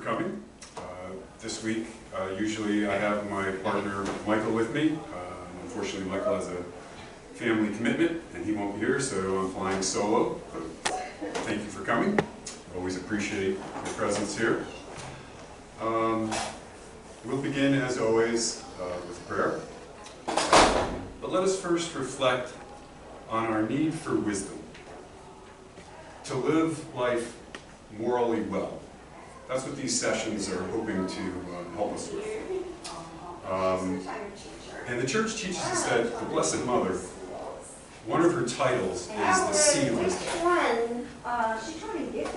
coming. This week, usually I have my partner Michael with me. Unfortunately, Michael has a family commitment and he won't be here, so I'm flying solo. But thank you for coming. Always appreciate your presence here. We'll begin, as always, with prayer. But let us first reflect on our need for wisdom to live life morally well. That's what these sessions are hoping to help us with. And the church teaches us that the Blessed Mother, one of her titles is the Seat of Wisdom.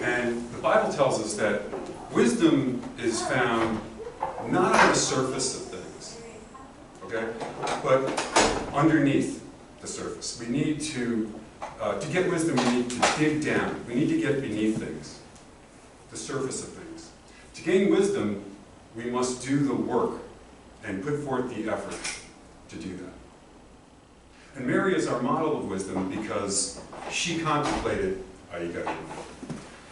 And the Bible tells us that wisdom is found not on the surface of things, okay, but underneath the surface. We need to get wisdom, we need to dig down. We need to get beneath things, the surface of things. To gain wisdom, we must do the work and put forth the effort to do that. And Mary is our model of wisdom because she contemplated,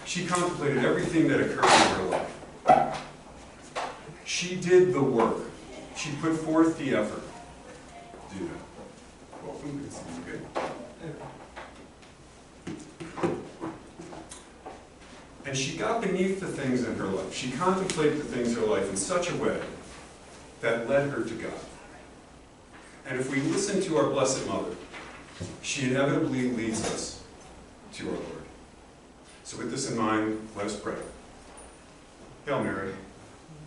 she contemplated everything that occurred in her life. She did the work. She put forth the effort to do that. Welcome, it's good. And she got beneath the things in her life. She contemplated the things in her life in such a way that led her to God. And if we listen to our Blessed Mother, she inevitably leads us to our Lord. So with this in mind, let us pray. Hail Mary,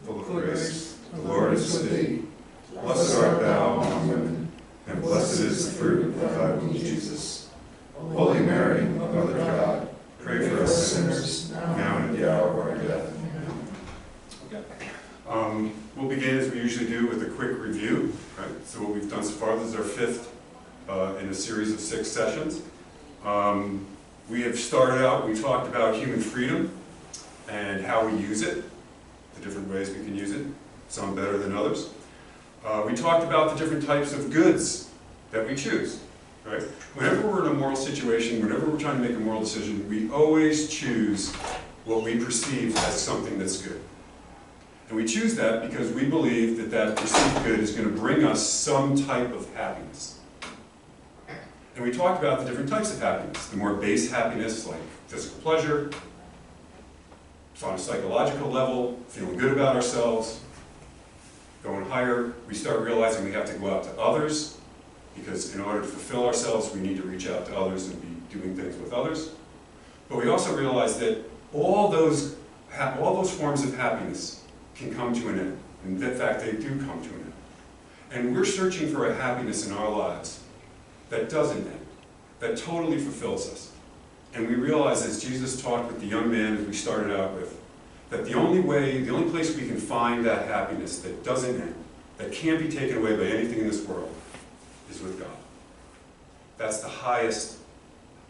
full of grace, the Lord is with thee. Blessed art thou among women, and blessed is the fruit of thy womb, Jesus. Holy Mary, Mother of God, pray for us sinners, now and at the hour of our death. Okay. We'll begin, as we usually do, with a quick review. Right? So what we've done so far, this is our fifth in a series of 6 sessions. We have started out, we talked about human freedom and how we use it, the different ways we can use it, some better than others. We talked about the different types of goods that we choose. Right? Whenever we're in a moral situation, whenever we're trying to make a moral decision, we always choose what we perceive as something that's good. And we choose that because we believe that that perceived good is going to bring us some type of happiness. And we talked about the different types of happiness. The more base happiness, like physical pleasure, on a psychological level, feeling good about ourselves. Going higher, we start realizing we have to go out to others, because in order to fulfill ourselves, we need to reach out to others and be doing things with others. But we also realize that all those forms of happiness can come to an end. And in fact, they do come to an end. And we're searching for a happiness in our lives that doesn't end, that totally fulfills us. And we realize, as Jesus talked with the young man, as we started out with, that the only place we can find that happiness that doesn't end, that can't be taken away by anything in this world, is with God. That's the highest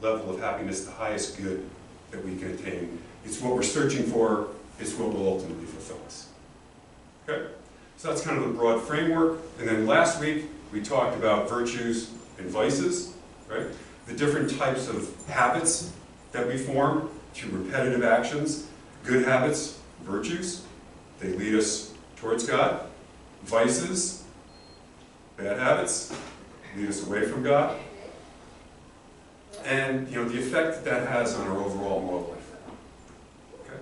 level of happiness, the highest good that we can attain. It's what we're searching for, it's what will ultimately fulfill us. Okay? So that's kind of the broad framework. And then last week, we talked about virtues and vices, right? The different types of habits that we form through repetitive actions. Good habits, virtues, they lead us towards God. Vices, bad habits, lead us away from God. And the effect that has on our overall moral life. Okay?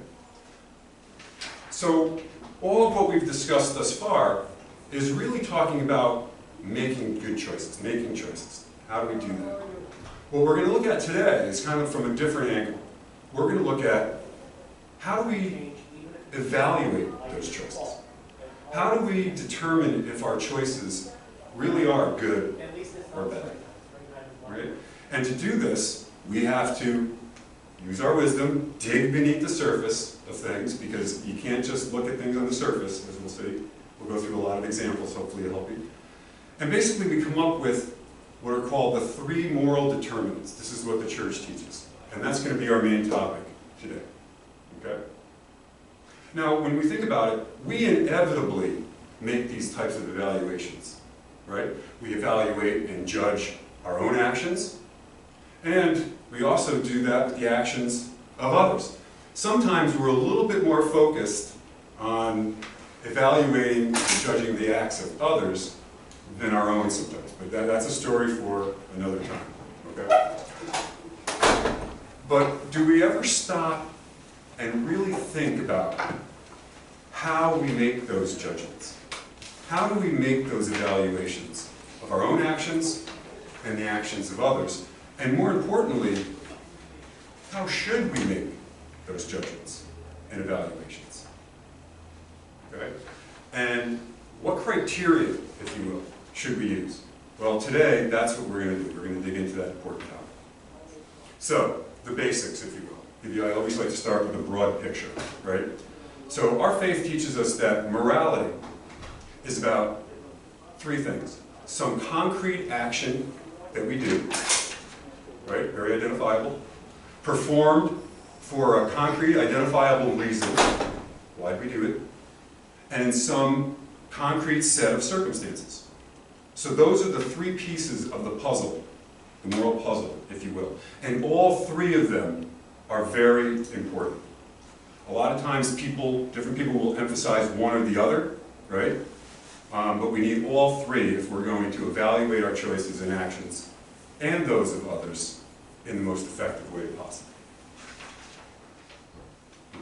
So all of what we've discussed thus far is really talking about making good choices, making choices. How do we do that? What we're going to look at today is kind of from a different angle. We're going to look at how do we evaluate those choices? How do we determine if our choices really are good or bad? Right? And to do this, we have to use our wisdom, dig beneath the surface of things, because you can't just look at things on the surface, as we'll see. We'll go through a lot of examples, hopefully to help you. And basically we come up with what are called the 3 moral determinants. This is what the church teaches. And that's going to be our main topic today. Okay? Now, when we think about it, we inevitably make these types of evaluations, right? We evaluate and judge our own actions, and we also do that with the actions of others. Sometimes we're a little bit more focused on evaluating and judging the acts of others than our own sometimes. But that's a story for another time, okay? But do we ever stop and really think about how we make those judgments? How do we make those evaluations of our own actions and the actions of others? And more importantly, how should we make those judgments and evaluations? Okay? And what criteria, if you will, should we use? Well, today, that's what we're going to do. We're going to dig into that important topic. So, the basics, if you will. I always like to start with a broad picture, right? So, our faith teaches us that morality is about three things. Some concrete action that we do, right? Very identifiable. Performed for a concrete, identifiable reason. Why'd we do it? And in some concrete set of circumstances. So those are the three pieces of the puzzle, the moral puzzle, if you will. And all three of them are very important. A lot of times different people will emphasize one or the other, right? But we need all three if we're going to evaluate our choices and actions and those of others in the most effective way possible.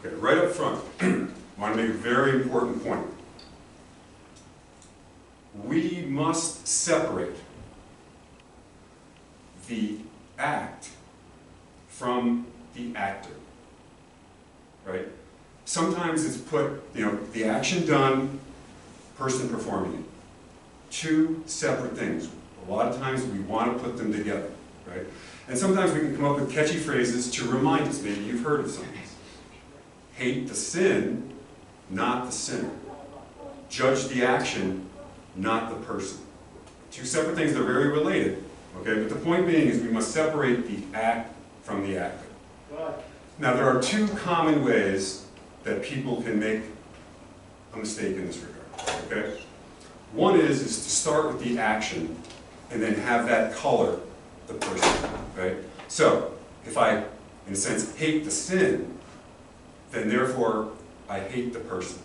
Okay, right up front, I want to make a very important point. We must separate the act from the actor, right? Sometimes it's put, the action done, person performing it. Two separate things. A lot of times we want to put them together, right? And sometimes we can come up with catchy phrases to remind us, maybe you've heard of some of these. Hate the sin, not the sinner. Judge the action, not the person. Two separate things, they're very related, okay? But the point being is we must separate the act from the actor. Now there are two common ways that people can make a mistake in this regard, okay? One is to start with the action and then have that color the person, right? So, if I, in a sense, hate the sin, then therefore I hate the person.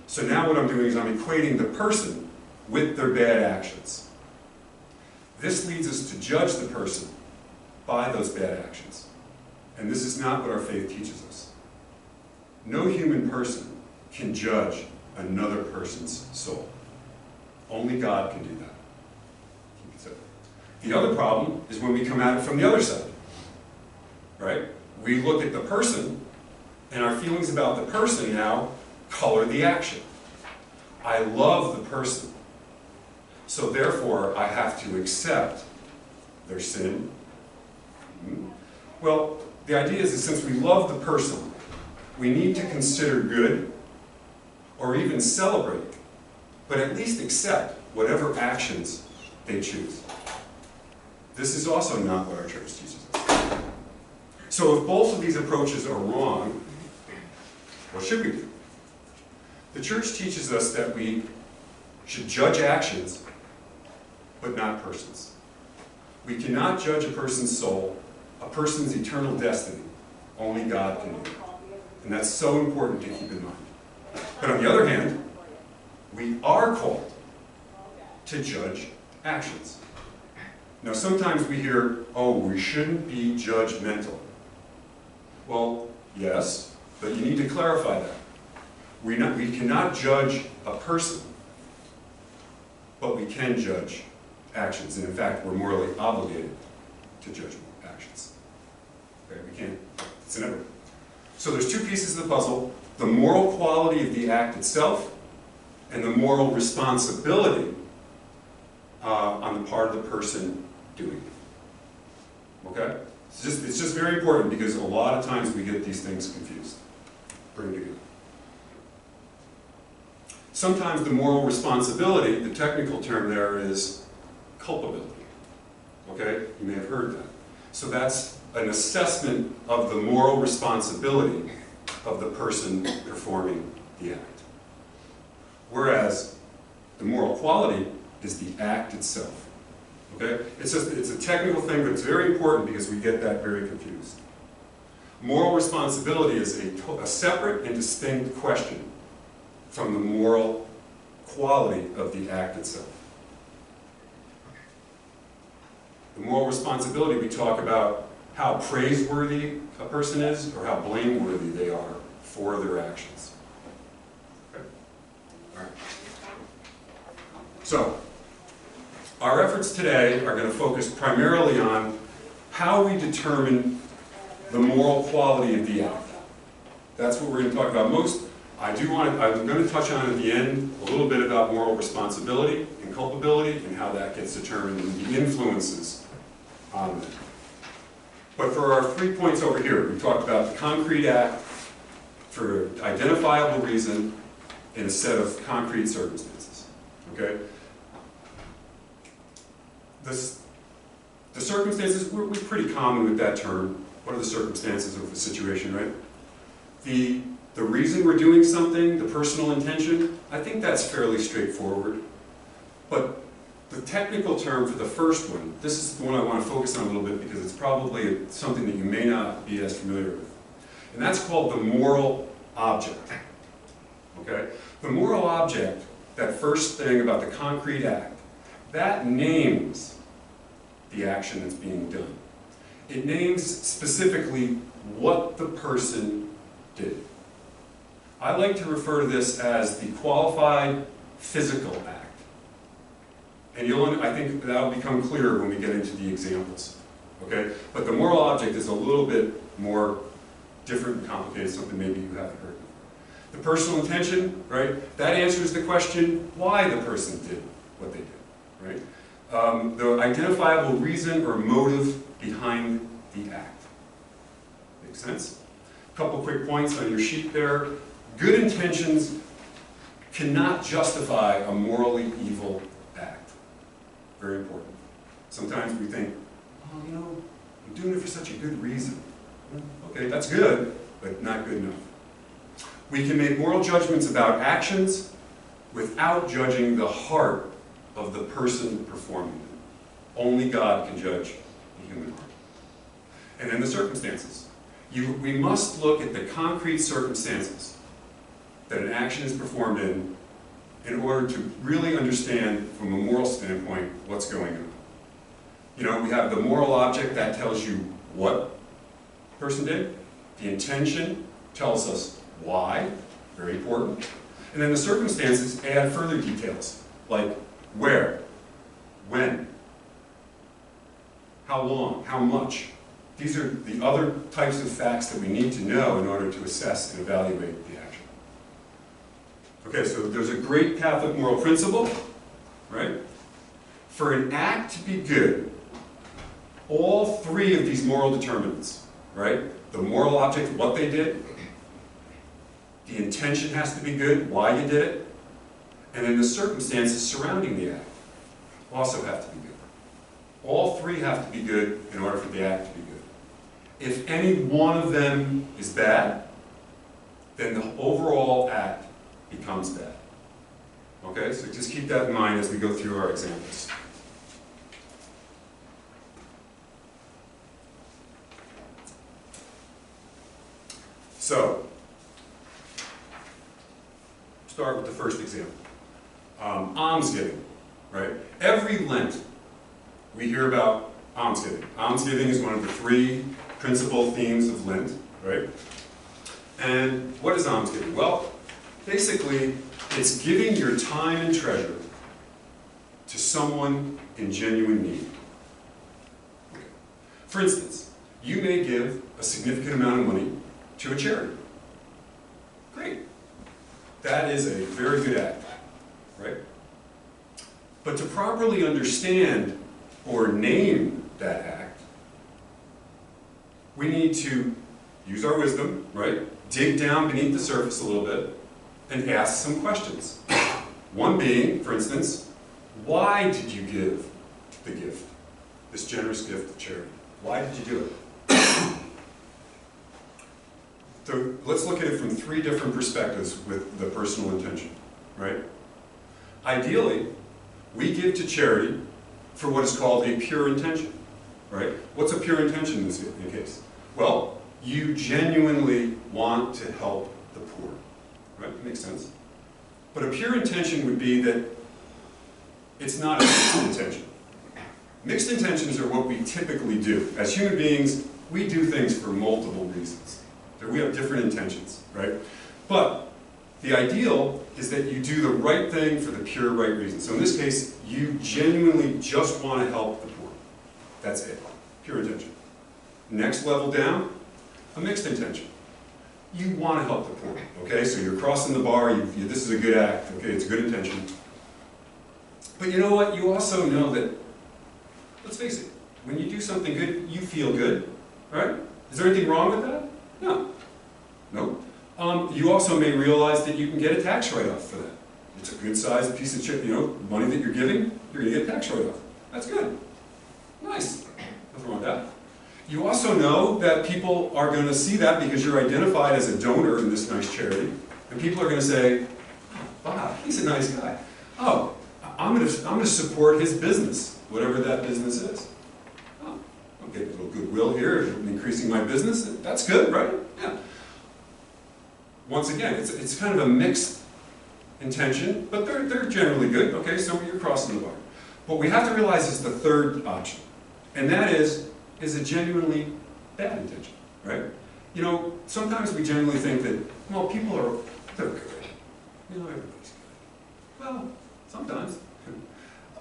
So now what I'm doing is I'm equating the person with their bad actions. This leads us to judge the person by those bad actions. And this is not what our faith teaches us. No human person can judge another person's soul. Only God can do that. The other problem is when we come at it from the other side, right? We look at the person, and our feelings about the person now color the action. I love the person, so therefore I have to accept their sin. Well, the idea is that since we love the person, we need to consider good, or even celebrate, but at least accept whatever actions they choose. This is also not what our church teaches us. So if both of these approaches are wrong, what should we do? The church teaches us that we should judge actions, but not persons. We cannot judge a person's soul, a person's eternal destiny. Only God can do it. And that's so important to keep in mind. But on the other hand, we are called to judge actions. Now sometimes we hear, oh, we shouldn't be judgmental. Well, yes, but you need to clarify that. We cannot judge a person, but we can judge actions. And in fact, we're morally obligated to judge actions. Okay, we can't. It's inevitable. So there's two pieces of the puzzle: the moral quality of the act itself and the moral responsibility on the part of the person doing it. Okay? It's just very important because a lot of times we get these things confused. Bring it together. Sometimes the moral responsibility, the technical term there is culpability. Okay? You may have heard that. So that's an assessment of the moral responsibility of the person performing the act. Whereas the moral quality is the act itself. Okay? It's a technical thing, but it's very important because we get that very confused. Moral responsibility is a separate and distinct question from the moral quality of the act itself. The moral responsibility, we talk about how praiseworthy a person is or how blameworthy they are for their actions. Okay? All right. So, our efforts today are going to focus primarily on how we determine the moral quality of the act. That's what we're going to talk about most. I'm going to touch on at the end a little bit about moral responsibility and culpability and how that gets determined and the influences on it. But for our 3 points over here, we talked about the concrete act for an identifiable reason in a set of concrete circumstances. Okay? The circumstances, we're pretty common with that term. What are the circumstances of the situation, right? The reason we're doing something, the personal intention, I think that's fairly straightforward. But the technical term for the first one, this is the one I want to focus on a little bit because it's probably something that you may not be as familiar with. And that's called the moral object. Okay? The moral object, that first thing about the concrete act, that names the action that's being done. It names specifically what the person did. I like to refer to this as the qualified physical act. And I think that'll become clearer when we get into the examples. Okay? But the moral object is a little bit more different and complicated, something maybe you haven't heard before. The personal intention, right? That answers the question why the person did what they did, right? The identifiable reason or motive behind the act. Make sense? A couple quick points on your sheet there. Good intentions cannot justify a morally evil act. Very important. Sometimes we think, oh, you know, I'm doing it for such a good reason. Okay, that's good, but not good enough. We can make moral judgments about actions without judging the heart of the person performing them. Only God can judge the human heart. And then the circumstances. We must look at the concrete circumstances that an action is performed in order to really understand from a moral standpoint what's going on. You know, we have the moral object that tells you what the person did. The intention tells us why, very important. And then the circumstances add further details, like where, when, how long, how much. These are the other types of facts that we need to know in order to assess and evaluate the action. Okay, so there's a great Catholic moral principle, right? For an act to be good, all three of these moral determinants, right? The moral object, what they did, the intention has to be good, why you did it, and then the circumstances surrounding the act also have to be good. All three have to be good in order for the act to be good. If any one of them is bad, then the overall act becomes bad. Okay, so just keep that in mind as we go through our examples. So, start with the first example. Almsgiving, right? Every Lent, we hear about almsgiving. Almsgiving is one of the three principal themes of Lent, right? And what is almsgiving? Well, basically, it's giving your time and treasure to someone in genuine need. Okay. For instance, you may give a significant amount of money to a charity. Great. That is a very good act, right? But to properly understand or name that act, we need to use our wisdom, right? Dig down beneath the surface a little bit and ask some questions. One being, for instance, why did you give the gift, this generous gift of charity? Why did you do it? So let's look at it from three different perspectives with the personal intention, right? Ideally, we give to charity for what is called a pure intention, right? What's a pure intention in this case? Well, you genuinely want to help the poor, right? That makes sense. But a pure intention would be that it's not a mixed intention. Mixed intentions are what we typically do. As human beings, we do things for multiple reasons. So we have different intentions, right? But the ideal is that you do the right thing for the pure right reason. So in this case, you genuinely just want to help the poor. That's it. Pure intention. Next level down, a mixed intention. You want to help the poor, okay? So you're crossing the bar, this is a good act, okay? It's a good intention. But you know what? You also know that, let's face it, when you do something good, you feel good, right? Is there anything wrong with that? No. Nope. You also may realize that you can get a tax write-off for that. It's a good-sized piece of chip, money that you're giving, you're going to get a tax write-off. That's good. Nice. Nothing wrong with that. You also know that people are going to see that because you're identified as a donor in this nice charity, and people are going to say, oh, Bob, he's a nice guy. Oh, I'm going to support his business, whatever that business is. Oh, I'll get a little goodwill here, increasing my business. That's good, right? Yeah. Once again, it's kind of a mixed intention, but they're generally good. Okay, so you're crossing the bar. What we have to realize is the third option, and that is a genuinely bad intention, right? Sometimes we generally think that, well, they're good. Everybody's good. Well, sometimes.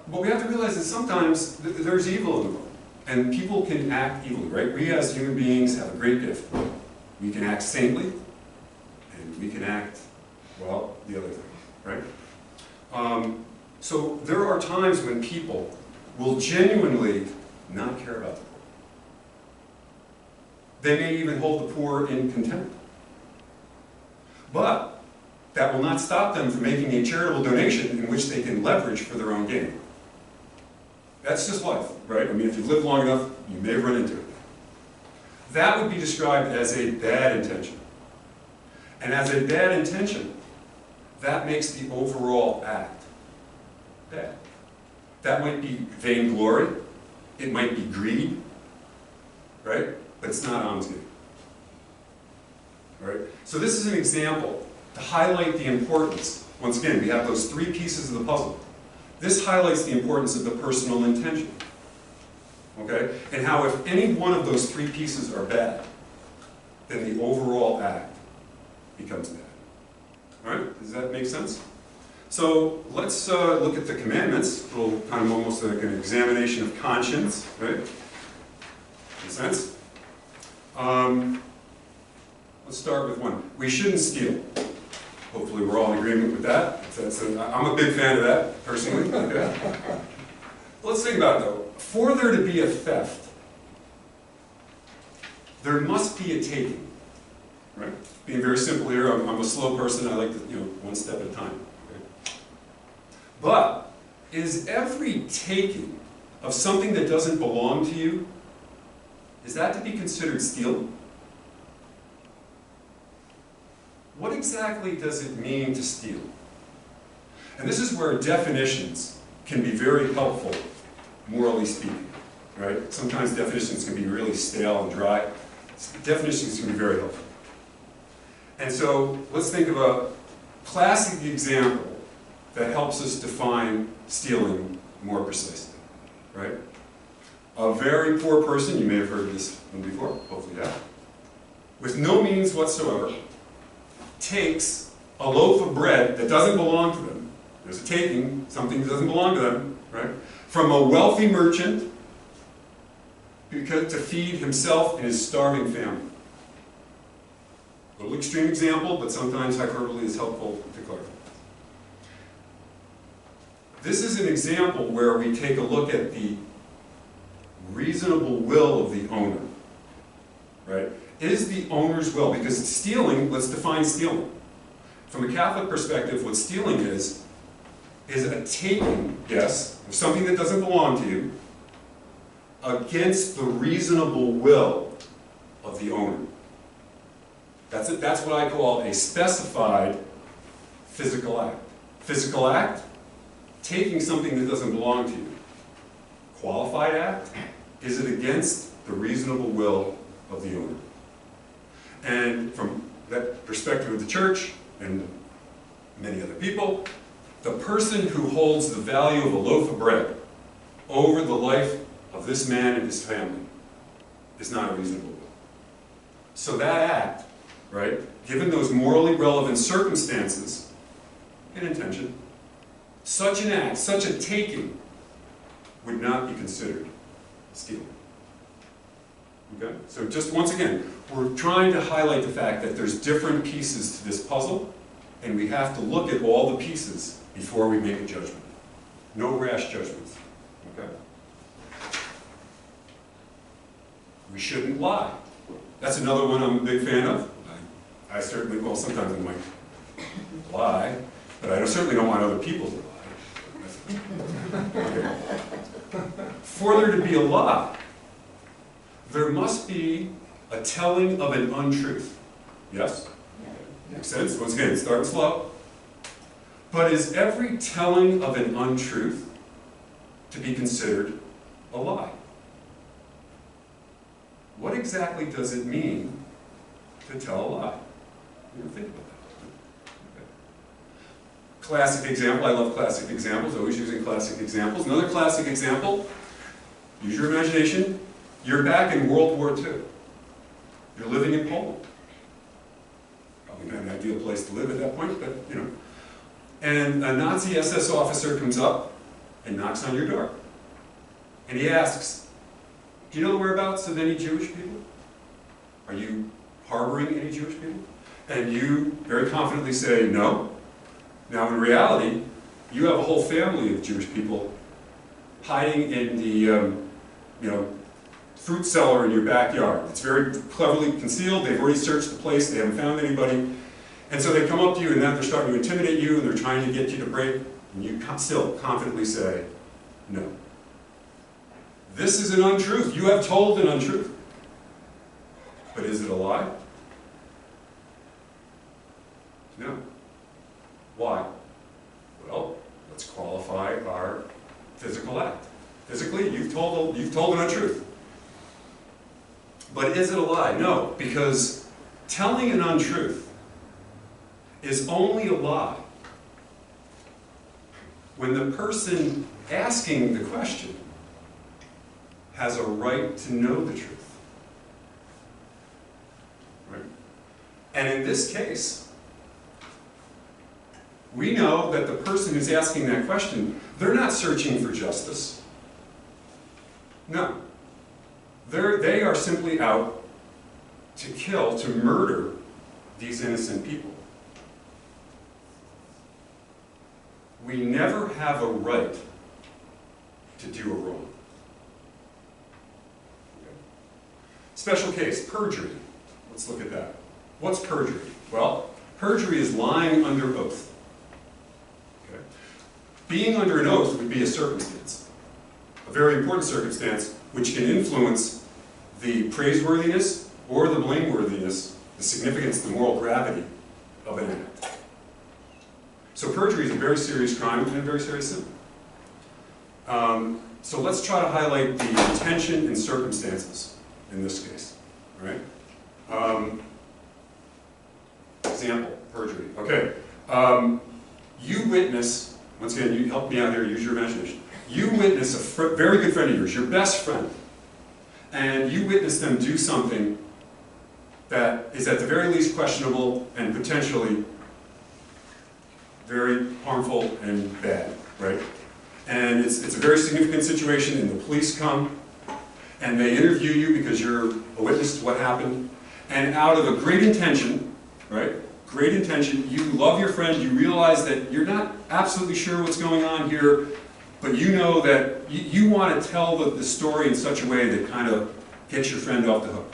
What we have to realize is sometimes there's evil in the world, and people can act evilly, right? We as human beings have a great gift. We can act saintly, and we can act, well, the other thing, right? So there are times when people will genuinely not care about the poor. They may even hold the poor in contempt. But that will not stop them from making a charitable donation in which they can leverage for their own gain. That's just life, right? I mean, if you've lived long enough, you may have run into it. That would be described as a bad intention. And as a bad intention, that makes the overall act bad. That might be vainglory. It might be greed, right? But it's not alms giving. Right? So this is an example to highlight the importance. Once again, we have those three pieces of the puzzle. This highlights the importance of the personal intention. Okay? And how if any one of those three pieces are bad, then the overall act becomes bad. All right? Does that make sense? So let's look at the commandments. A little kind of almost like an examination of conscience, right? Make sense? Let's start with one. We shouldn't steal. Hopefully we're all in agreement with that. I'm a big fan of that, personally. Okay. Let's think about it, though. For there to be a theft, there must be a taking. Right? Being very simple here, I'm a slow person. I like to, one step at a time. Okay? But is every taking of something that doesn't belong to you, is that to be considered stealing? What exactly does it mean to steal? And this is where definitions can be very helpful, morally speaking, right? Sometimes definitions can be really stale and dry. Definitions can be very helpful. And so let's think of a classic example that helps us define stealing more precisely, right? A very poor person, you may have heard this one before, hopefully you have, with no means whatsoever, takes a loaf of bread that doesn't belong to them. There's a taking, something that doesn't belong to them, right? From a wealthy merchant to feed himself and his starving family. A little extreme example, but sometimes hyperbole is helpful to clarify. This is an example where we take a look at the reasonable will of the owner, right? Is the owner's will, because stealing, let's define stealing. From a Catholic perspective, what stealing is a taking, yes, of something that doesn't belong to you against the reasonable will of the owner. That's it. That's what I call a specified physical act. Physical act, taking something that doesn't belong to you. Qualified act, is it against the reasonable will of the owner? And from that perspective of the church and many other people, the person who holds the value of a loaf of bread over the life of this man and his family is not a reasonable will. So that act, right, given those morally relevant circumstances and intention, such an act, such a taking, would not be considered stealing. Okay? So just once again, we're trying to highlight the fact that there's different pieces to this puzzle, and we have to look at all the pieces before we make a judgment. No rash judgments. Okay? We shouldn't lie. That's another one I'm a big fan of. I certainly, well, sometimes I might lie, but I certainly don't want other people to lie. Okay. For there to be a lie, there must be a telling of an untruth. Yes? Makes sense? Once again, start slow. But is every telling of an untruth to be considered a lie? What exactly does it mean to tell a lie? You know, think about that. Okay. Classic example, I love classic examples, always using classic examples. Another classic example, use your imagination. You're back in World War II. You're living in Poland. Probably not an ideal place to live at that point, but you know. And a Nazi SS officer comes up and knocks on your door. And he asks, do you know the whereabouts of any Jewish people? Are you harboring any Jewish people? And you very confidently say, no. Now in reality, you have a whole family of Jewish people hiding in the fruit cellar in your backyard. It's very cleverly concealed. They've already searched the place. They haven't found anybody. And so they come up to you and then they're starting to intimidate you and they're trying to get you to break. And you still confidently say, no. This is an untruth. You have told an untruth. But is it a lie? No. Why? Well, let's qualify our physical act. Physically, you've told an untruth. But is it a lie? No, because telling an untruth is only a lie when the person asking the question has a right to know the truth. Right? And in this case, we know that the person who's asking that question, they're not searching for justice. No. They are simply out to kill, to murder these innocent people. We never have a right to do a wrong. Okay. Special case, perjury. Let's look at that. What's perjury? Well, perjury is lying under oath. Okay. Being under an oath would be a circumstance, a very important circumstance, which can influence the praiseworthiness or the blameworthiness, the significance, the moral gravity of an act. So perjury is a very serious crime and a very serious sin. So let's try to highlight the intention and circumstances in this case. All right? Example, perjury. Okay. You witness, once again, you help me out here, use your imagination. You witness a very good friend of yours, your best friend, and you witness them do something that is at the very least questionable and potentially very harmful and bad, right? And it's a very significant situation, and the police come, and they interview you because you're a witness to what happened, and out of a great intention, right? Great intention, you love your friend, you realize that you're not absolutely sure what's going on here, but you know that you want to tell the story in such a way that kind of gets your friend off the hook.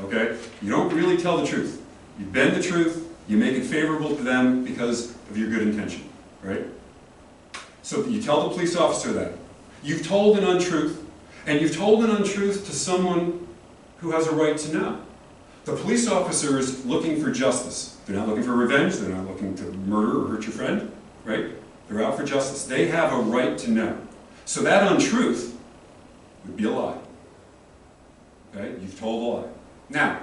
Okay? You don't really tell the truth. You bend the truth, you make it favorable to them because of your good intention. Right? So you tell the police officer that. You've told an untruth, and you've told an untruth to someone who has a right to know. The police officer is looking for justice. They're not looking for revenge, they're not looking to murder or hurt your friend. Right? They're out for justice. They have a right to know. So that untruth would be a lie. Okay? You've told a lie. Now,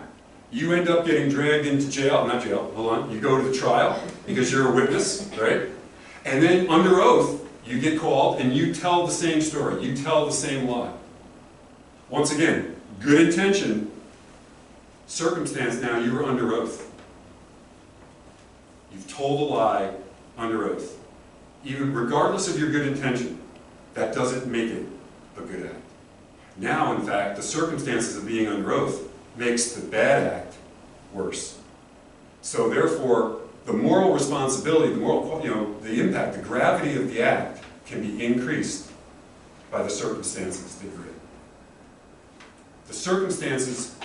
you end up getting dragged into jail, not jail, hold on, you go to the trial because you're a witness, right? And then under oath, you get called and you tell the same story, you tell the same lie. Once again, good intention, circumstance now, you are under oath. You've told a lie under oath. Even regardless of your good intention, that doesn't make it a good act. Now, in fact, the circumstances of being under oath makes the bad act worse. So therefore, the moral responsibility, the moral, the impact, the gravity of the act can be increased by the circumstances that you're in. The circumstances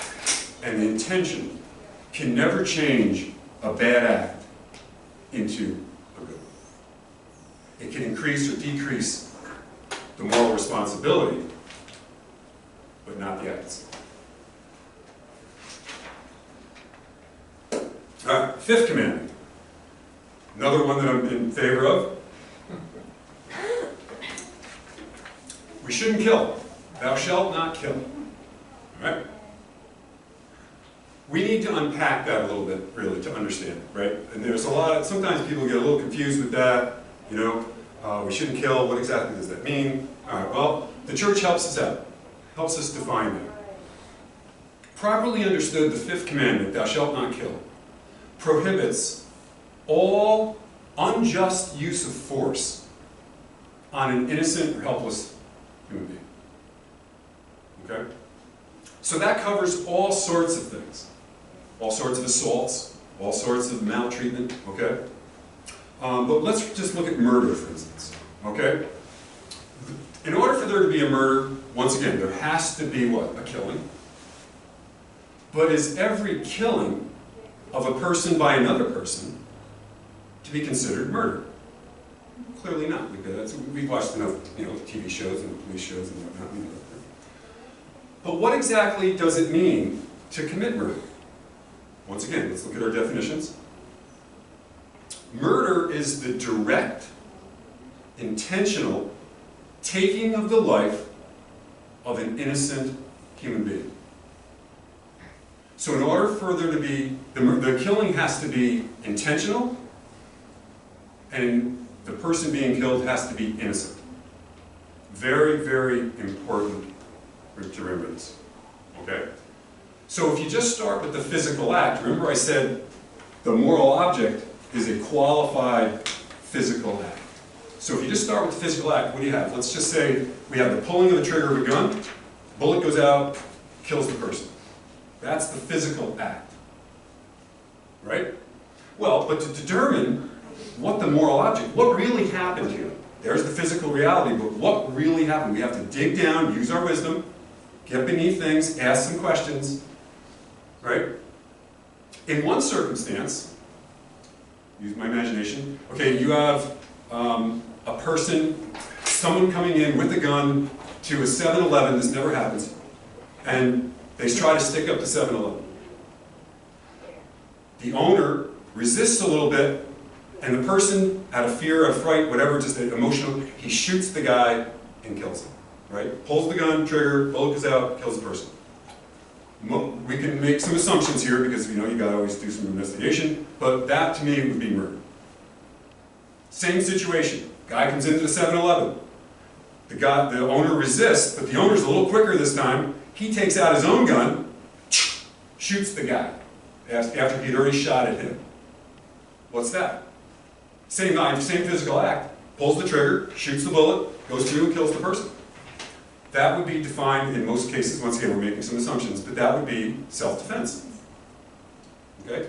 and the intention can never change a bad act into a good one. It can increase or decrease the moral responsibility, but not the acts. All right, fifth commandment. Another one that I'm in favor of. We shouldn't kill. Thou shalt not kill. All right? We need to unpack that a little bit, really, to understand it, right? And there's a lot of, sometimes people get a little confused with that, we shouldn't kill, what exactly does that mean? All right, well, the church helps us out, helps us define that. Properly understood, the fifth commandment, thou shalt not kill, prohibits all unjust use of force on an innocent or helpless human being. Okay? So that covers all sorts of things. All sorts of assaults, all sorts of maltreatment, okay? But let's just look at murder, for instance, okay? In order for there to be a murder, once again, there has to be what? A killing. But is every killing of a person by another person to be considered murder? Clearly not, because we've watched enough TV shows and police shows and whatnot. We know that. But what exactly does it mean to commit murder? Once again, let's look at our definitions. Murder is the direct, intentional taking of the life of an innocent human being. So in order for there to be, the killing has to be intentional, and the person being killed has to be innocent. Very, very important to remember this, okay? So if you just start with the physical act, remember I said the moral object is a qualified physical act. So if you just start with the physical act, what do you have? Let's just say we have the pulling of the trigger of a gun, bullet goes out, kills the person. That's the physical act, right? Well, but to determine what the moral object, what really happened here, there's the physical reality, but what really happened? We have to dig down, use our wisdom, get beneath things, ask some questions, right? In one circumstance, use my imagination, okay, you have a person, someone coming in with a gun to a 7-Eleven, this never happens, and they try to stick up the 7-Eleven. The owner resists a little bit, and the person, out of fear, of fright, whatever, just emotional, he shoots the guy and kills him, right? Pulls the gun, trigger, bullet goes out, kills the person. We can make some assumptions here because, you gotta always do some investigation, but that, to me, would be murder. Same situation. Guy comes into the 7-Eleven. The owner resists, but the owner's a little quicker this time. He takes out his own gun, shoots the guy after he'd already shot at him. What's that? Same physical act. Pulls the trigger, shoots the bullet, goes through and kills the person. That would be defined in most cases, once again we're making some assumptions, but that would be self-defense. Okay?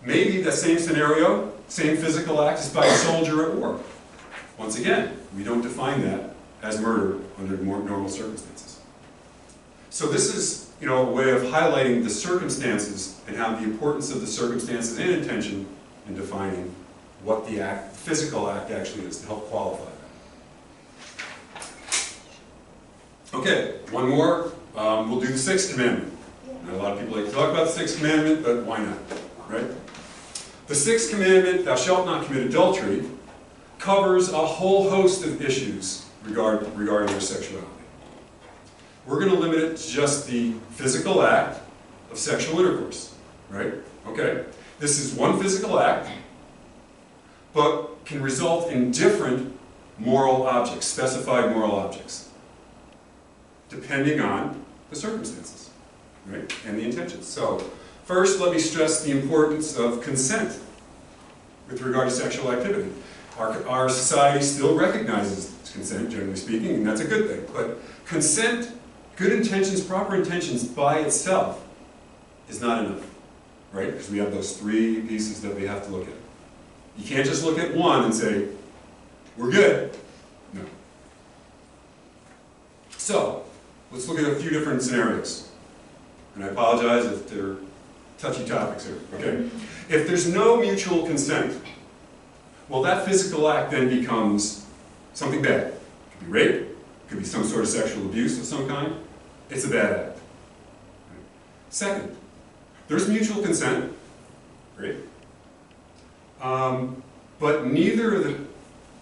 Maybe the same scenario, same physical act is by a soldier at war. Once again, we don't define that as murder under more normal circumstances. So this is, a way of highlighting the circumstances and how the importance of the circumstances and intention in defining what the physical act actually is to help qualify that. Okay, one more. We'll do the sixth commandment. Now, a lot of people like to talk about the sixth commandment, but why not, right? The sixth commandment, thou shalt not commit adultery, covers a whole host of issues regarding their sexuality. We're going to limit it to just the physical act of sexual intercourse. right? Okay. This is one physical act, but can result in different moral objects, specified moral objects, depending on the circumstances, right? And the intentions. So, first, let me stress the importance of consent with regard to sexual activity. Our society still recognizes consent, generally speaking, and that's a good thing. But consent, good intentions, proper intentions by itself is not enough, right? Because we have those three pieces that we have to look at. You can't just look at one and say, we're good. No. So, let's look at a few different scenarios. And I apologize if they're touchy topics here, okay? If there's no mutual consent, well, that physical act then becomes something bad. It could be rape, it could be some sort of sexual abuse of some kind. It's a bad act. Second, there's mutual consent, great. But neither of the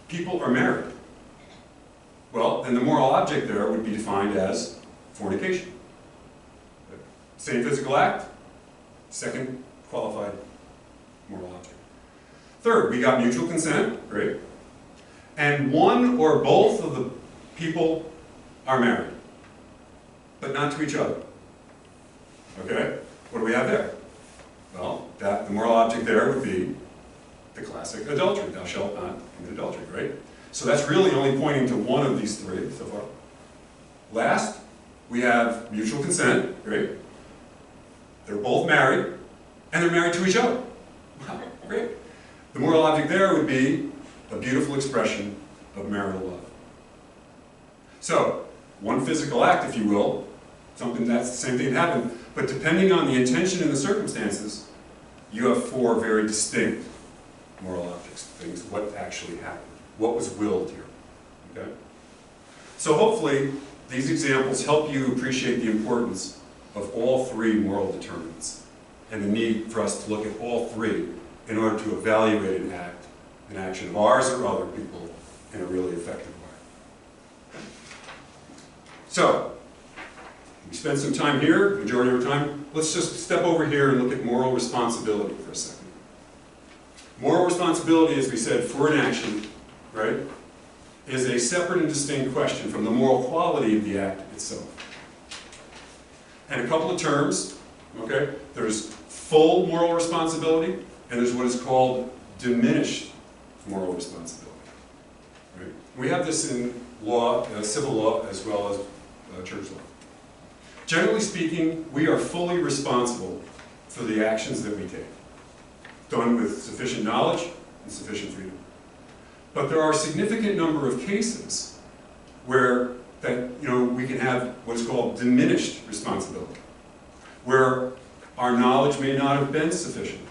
people are married. Well, then the moral object there would be defined as fornication. Same physical act, second qualified moral object. Third, we got mutual consent, great. And one or both of the people are married, but not to each other. Okay? What do we have there? Well, the moral object there would be the classic adultery. Thou shalt not commit adultery, right? So that's really only pointing to one of these three so far. Last, we have mutual consent, great. They're both married, and they're married to each other. Wow, great. The moral object there would be a beautiful expression of marital love. So, one physical act, if you will, something that's the same thing that happened, but depending on the intention and the circumstances, you have four very distinct moral objects, things, what actually happened, what was willed here, okay? So hopefully, these examples help you appreciate the importance of all three moral determinants and the need for us to look at all three in order to evaluate an action of ours or other people in a really effective way. So, we spend some time here, majority of our time. Let's just step over here and look at moral responsibility for a second. Moral responsibility, as we said, for an action, right, is a separate and distinct question from the moral quality of the act itself. And a couple of terms, okay? There's full moral responsibility, and there's what is called diminished moral responsibility. Right? We have this in law, civil law, as well as church law. Generally speaking, we are fully responsible for the actions that we take, done with sufficient knowledge and sufficient freedom. But there are a significant number of cases where we can have what's called diminished responsibility, where our knowledge may not have been sufficient,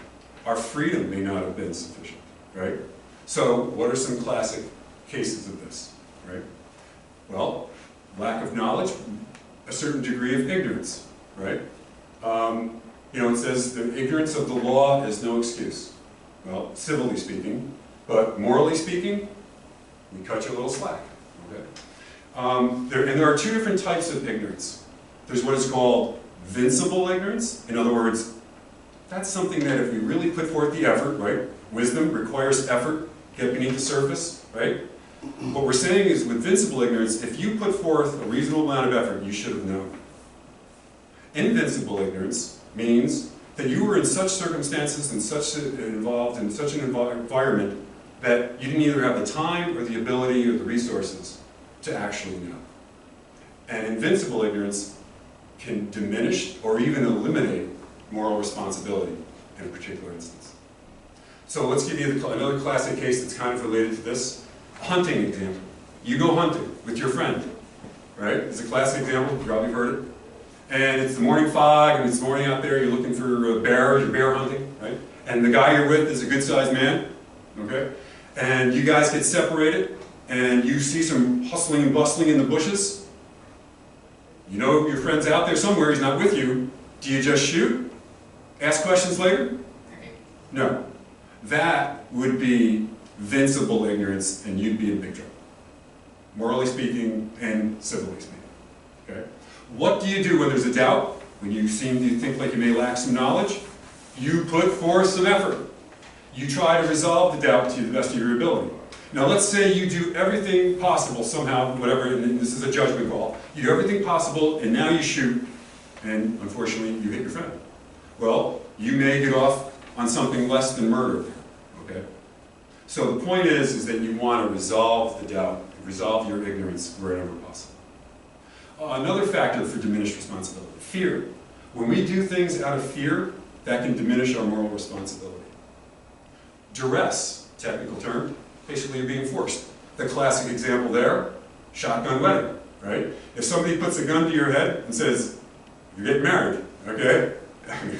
our freedom may not have been sufficient, right? So, what are some classic cases of this, right? Well, lack of knowledge, a certain degree of ignorance, right? It says the ignorance of the law is no excuse. Well, civilly speaking, but morally speaking, we cut you a little slack, okay? There are two different types of ignorance. There's what is called vincible ignorance. In other words, that's something that if we really put forth the effort, right? Wisdom requires effort, get beneath the surface, right? What we're saying is with vincible ignorance, if you put forth a reasonable amount of effort, you should have known. Invincible ignorance means that you were in such circumstances and involved in such an environment that you didn't either have the time or the ability or the resources to actually know. And invincible ignorance can diminish or even eliminate moral responsibility in a particular instance. So let's give you another classic case that's kind of related to this. Hunting example. You go hunting with your friend, right? It's a classic example, you probably heard it. And it's the morning fog, and it's morning out there, you're looking for bears, you're bear hunting, right? And the guy you're with is a good-sized man, okay? And you guys get separated, and you see some hustling and bustling in the bushes. You know your friend's out there somewhere, he's not with you. Do you just shoot? Ask questions later? No. That would be vincible ignorance, and you'd be in big trouble. Morally speaking and civilly speaking. Okay? What do you do when there's a doubt? When you seem to think like you may lack some knowledge? You put forth some effort. You try to resolve the doubt to the best of your ability. Now let's say you do everything possible somehow, whatever, and this is a judgment call. You do everything possible, and now you shoot, and unfortunately you hit your friend. Well, you may get off on something less than murder, okay? So the point is that you want to resolve the doubt, resolve your ignorance wherever possible. Another factor for diminished responsibility, fear. When we do things out of fear, that can diminish our moral responsibility. Duress, technical term, basically you're being forced. The classic example there, shotgun wedding, right? If somebody puts a gun to your head and says, you're getting married, okay?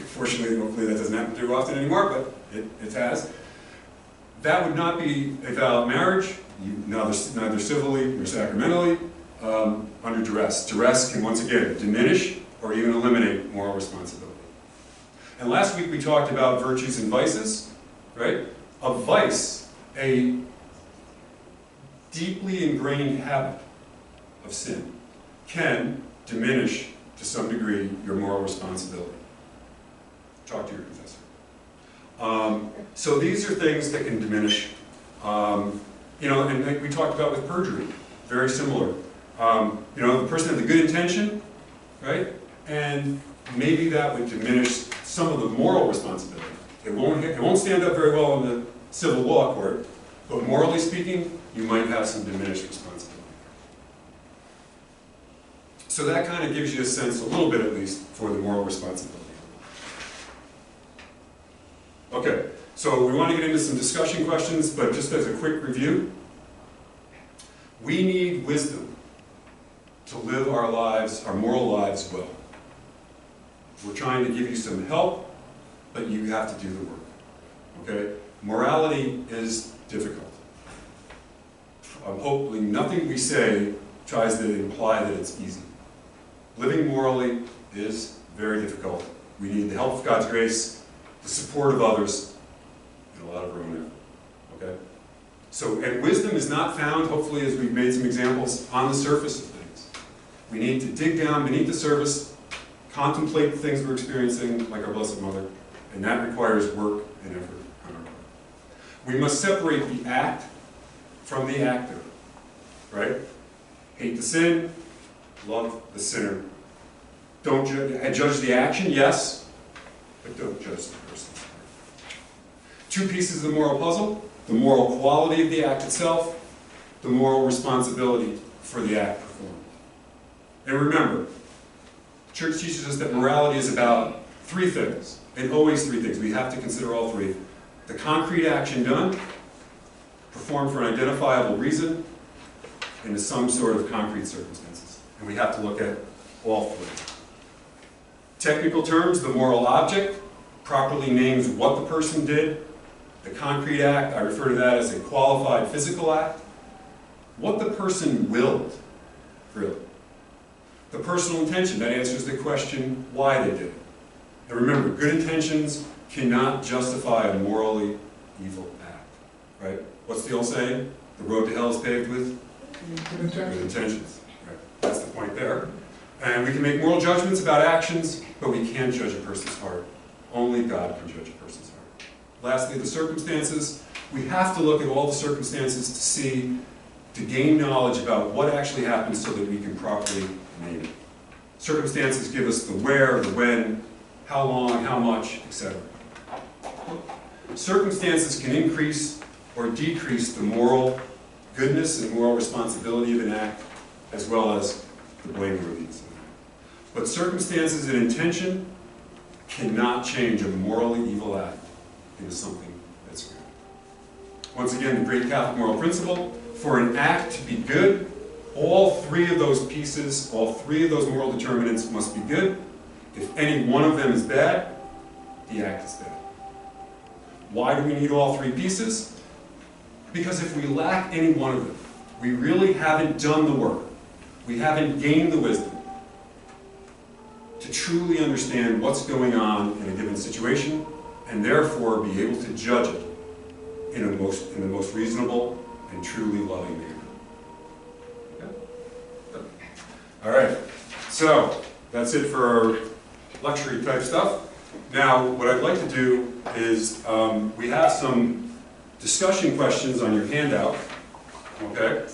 Fortunately, hopefully that doesn't happen too often anymore, but it has. That would not be a valid marriage, neither civilly nor sacramentally, under duress. Duress can once again diminish or even eliminate moral responsibility. And last week we talked about virtues and vices, right? A vice, a deeply ingrained habit of sin, can diminish to some degree your moral responsibility. Talk to your confessor. So these are things that can diminish, you know, and like we talked about with perjury, very similar. You know, the person had the good intention, right? And maybe that would diminish some of the moral responsibility. It won't stand up very well in the civil law court, but morally speaking, you might have some diminished responsibility. So that kind of gives you a sense, a little bit at least, for the moral responsibility. Okay, so we want to get into some discussion questions, but just as a quick review, we need wisdom to live our lives, our moral lives well. We're trying to give you some help, but you have to do the work. Okay? Morality is difficult. Hopefully nothing we say tries to imply that it's easy. Living morally is very difficult. We need the help of God's grace, the support of others, and a lot of our own effort. Okay? So, and wisdom is not found, hopefully, as we've made some examples, on the surface of things. We need to dig down beneath the surface, contemplate the things we're experiencing, like our Blessed Mother, and that requires work and effort on our part. We must separate the act from the actor, right? Hate the sin, love the sinner. Don't judge the action, yes, but don't judge the person. Two pieces of the moral puzzle: the moral quality of the act itself, the moral responsibility for the act performed. And remember, the Church teaches us that morality is about three things, and always three things. We have to consider all three. The concrete action done, performed for an identifiable reason, and to some sort of concrete circumstances. And we have to look at all three. Technical terms, the moral object properly names what the person did. The concrete act, I refer to that as a qualified physical act. What the person willed, really. The personal intention, that answers the question why they did it. And remember, good intentions cannot justify a morally evil act, right? What's the old saying? The road to hell is paved with good intentions. Right? That's the point there. And we can make moral judgments about actions, but we can't judge a person's heart. Only God can judge a person's heart. Lastly, the circumstances. We have to look at all the circumstances to see, to gain knowledge about what actually happened so that we can properly name it. Circumstances give us the where, the when, how long, how much, etc. Circumstances can increase or decrease the moral goodness and moral responsibility of an act, as well as the blameworthiness of an act. But circumstances and intention cannot change a morally evil act into something that's good. Once again, the great Catholic moral principle: for an act to be good, all three of those pieces, all three of those moral determinants must be good. If any one of them is bad, the act is bad. Why do we need all three pieces? Because if we lack any one of them, we really haven't done the work. We haven't gained the wisdom to truly understand what's going on in a given situation, and therefore be able to judge it in the most reasonable and truly loving manner. Okay? All right, so that's it for our lecture type stuff. Now, what I'd like to do is, we have some discussion questions on your handout, okay?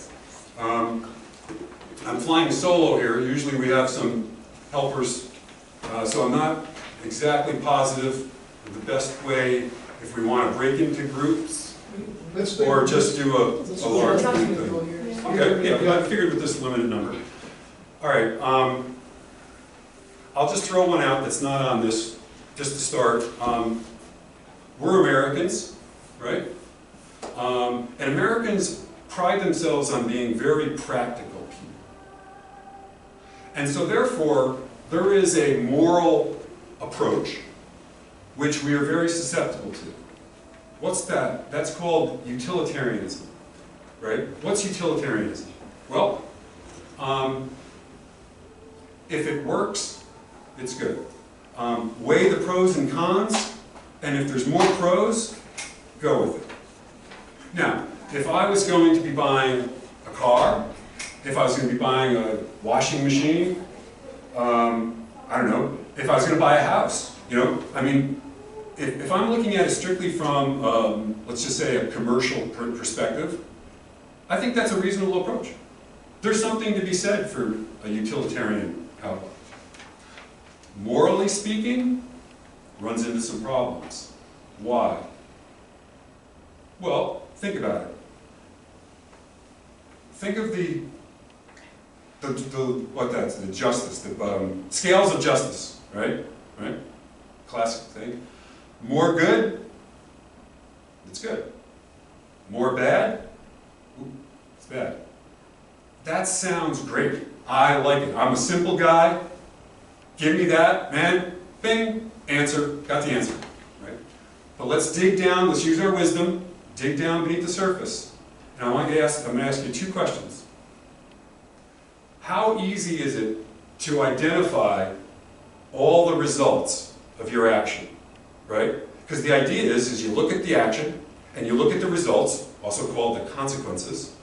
I'm flying solo here. Usually we have some helpers, so I'm not exactly positive of the best way if we want to break into groups or just do a large group thing. Okay, yeah, I figured with this limited number. All right, I'll just throw one out that's not on this, just to start. We're Americans, right? And Americans pride themselves on being very practical people. And so therefore, there is a moral approach which we are very susceptible to. What's that? That's called utilitarianism, right? What's utilitarianism? Well, if it works, it's good. Weigh the pros and cons, and if there's more pros, go with it. Now, if I was going to be buying a car, if I was going to be buying a washing machine, I don't know, if I was going to buy a house, you know, I mean, if I'm looking at it strictly from, let's just say, a commercial perspective, I think that's a reasonable approach. There's something to be said for a utilitarian outlook. Morally speaking, runs into some problems. Why? Well, think about it. Think of the justice, the scales of justice, right? Right? Classic thing. More good, it's good. More bad, it's bad. That sounds great. I like it. I'm a simple guy. Give me that, man. Bing, answer. Got the answer, right? But let's dig down. Let's use our wisdom. Dig down beneath the surface. And I'm going to ask you two questions. How easy is it to identify all the results of your action, right? Because the idea is you look at the action and you look at the results, also called the consequences,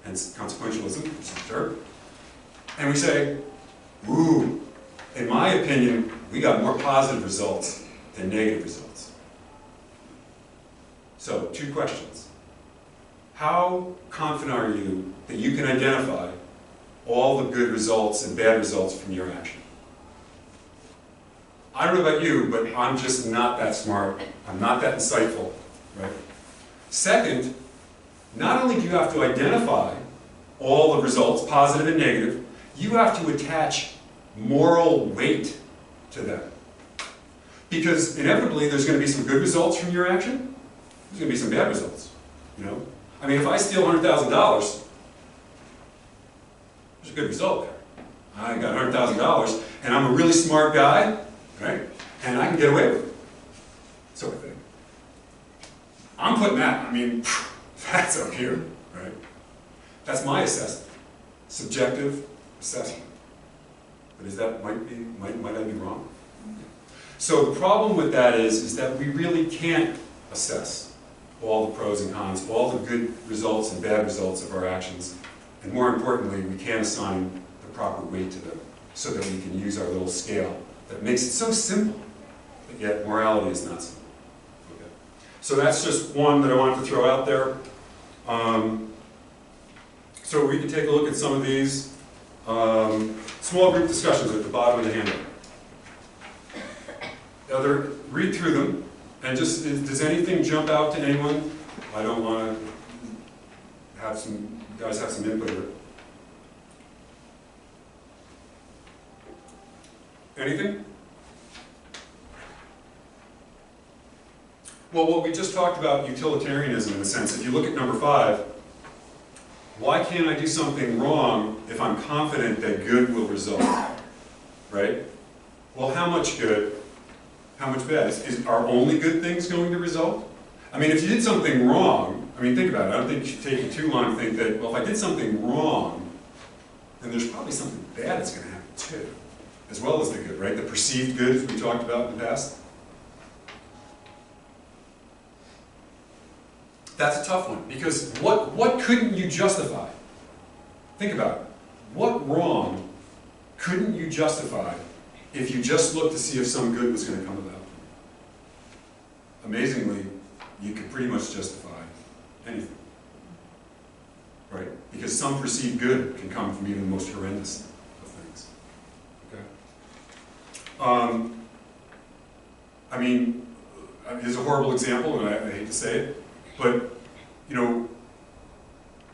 hence consequentialism, which is a term, and we say, ooh, in my opinion, we got more positive results than negative results. So, two questions. How confident are you that you can identify all the good results and bad results from your action? I don't know about you, but I'm just not that smart. I'm not that insightful, right? Second, not only do you have to identify all the results, positive and negative, you have to attach moral weight to them. Because inevitably there's going to be some good results from your action, there's going to be some bad results, you know? I mean, if I steal $100,000, there's a good result there. I got $100,000 and I'm a really smart guy, right? And I can get away with it, sort of thing. I'm putting that, I mean, that's up here, right? That's my assessment, subjective assessment. But is that, might I be wrong? So the problem with that is that we really can't assess all the pros and cons, all the good results and bad results of our actions. And more importantly, we can't assign the proper weight to them so that we can use our little scale that makes it so simple, but yet morality is not simple. Okay. So that's just one that I wanted to throw out there. So we can take a look at some of these. Small group discussions at the bottom of the handout. Read through them, and just, does anything jump out to anyone? I don't want to have some, you guys have some input here. Anything? Well, what we just talked about, utilitarianism in a sense, if you look at number 5, why can't I do something wrong if I'm confident that good will result? Right? Well, how much good? How much bad? Are only good things going to result? I mean, if you did something wrong, I mean, think about it. I don't think it should take you too long to think that, well, if I did something wrong, then there's probably something bad that's going to happen too, as well as the good, right? The perceived good, as we talked about in the past. That's a tough one, because what couldn't you justify? Think about it. What wrong couldn't you justify if you just looked to see if some good was going to come about. Amazingly, you could pretty much justify anything, right? Because some perceived good can come from even the most horrendous of things. Okay. I mean, this is a horrible example, and I hate to say it, but you know,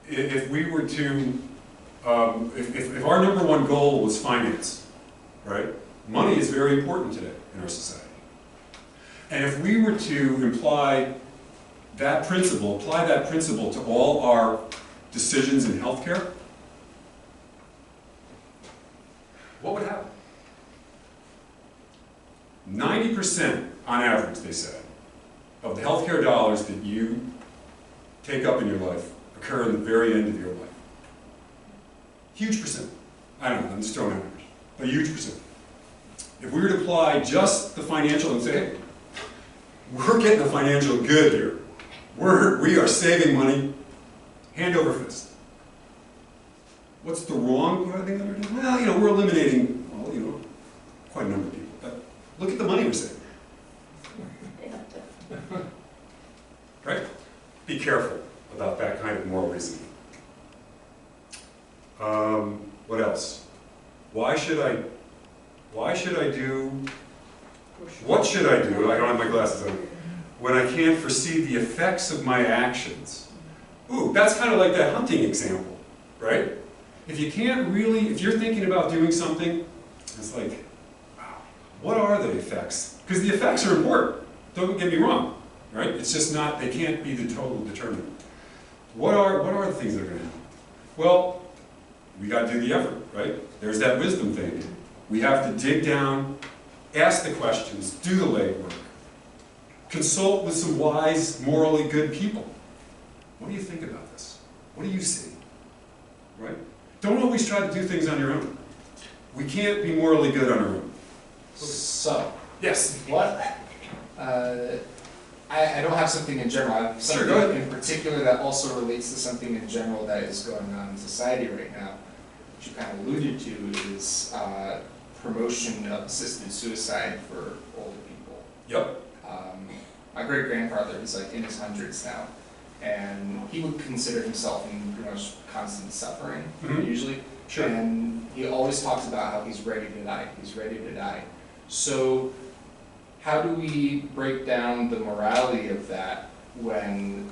if we were to, if our number one goal was finance, right? Money is very important today in our society. And if we were to apply that principle to all our decisions in healthcare, what would happen? 90% on average, they say, of the healthcare dollars that you take up in your life occur in the very end of your life. Huge percent. I don't know, I'm just throwing an average. A huge percent. If we were to apply just the financial and say, hey, we're getting a financial good here. We are saving money hand over fist. What's the wrong thing that we're doing? Well, you know, we're eliminating, well, you know, quite a number of people. But look at the money we're saving. Right? Be careful about that kind of moral reasoning. What else? What should I do? I don't have my glasses on. When I can't foresee the effects of my actions. Ooh, that's kind of like that hunting example, right? If you can't really, if you're thinking about doing something, it's like, wow, what are the effects? Because the effects are important, don't get me wrong, right? It's just not, they can't be the total determinant. What are the things that are going to happen? Well, we got to do the effort, right? There's that wisdom thing. We have to dig down, ask the questions, do the legwork, consult with some wise, morally good people. What do you think about this? What do you see? Right? Don't always try to do things on your own. We can't be morally good on our own. So, yes. What? I don't have something in general. I have something Sure, in particular that also relates to something in general that is going on in society right now, which you kind of alluded to, is promotion of assisted suicide for older people. Yep. My great-grandfather is like in his hundreds now, and he would consider himself in pretty much constant suffering, usually. Sure. And he always talks about how he's ready to die. He's ready to die. So how do we break down the morality of that when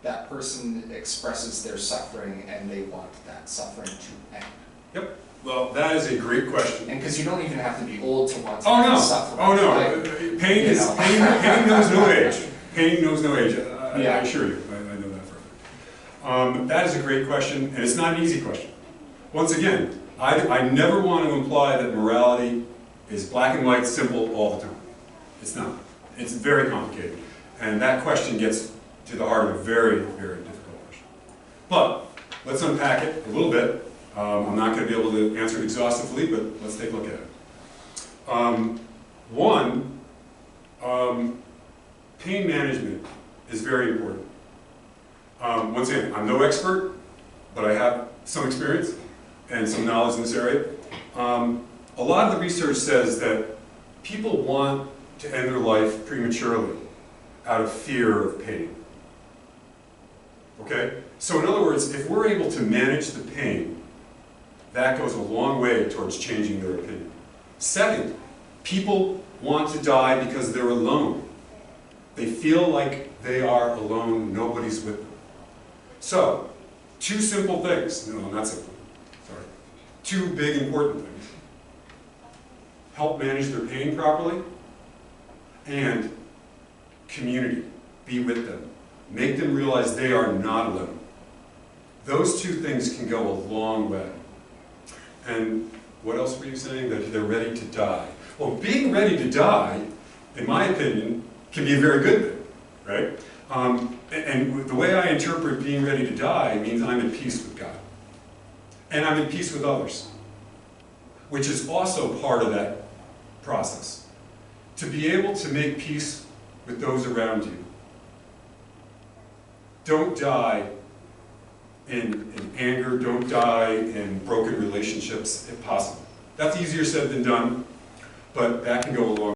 that person expresses their suffering and they want that suffering to end? Yep. Well, that is a great question. And because you don't even have to be old to want to suffer. Oh no! Pain knows no age. Pain knows no age. I assure you. I know that for a fact. That is a great question, and it's not an easy question. Once again, I never want to imply that morality is black and white, simple all the time. It's not. It's very complicated, and that question gets to the heart of a very, very difficult question. But let's unpack it a little bit. I'm not going to be able to answer it exhaustively, but let's take a look at it. One, pain management is very important. Once again, I'm no expert, but I have some experience and some knowledge in this area. A lot of the research says that people want to end their life prematurely out of fear of pain. Okay? So in other words, if we're able to manage the pain, that goes a long way towards changing their opinion. Second, people want to die because they're alone. They feel like they are alone, nobody's with them. So, two simple things. No, not simple. Sorry. Two big important things. Help manage their pain properly, and community. Be with them. Make them realize they are not alone. Those two things can go a long way. And what else were you saying? That they're ready to die. Well, being ready to die, in my opinion, can be a very good thing, right? And the way I interpret being ready to die means I'm at peace with God. And I'm at peace with others, which is also part of that process. To be able to make peace with those around you. Don't die in anger, don't die in broken relationships if possible. That's easier said than done, but that can go a long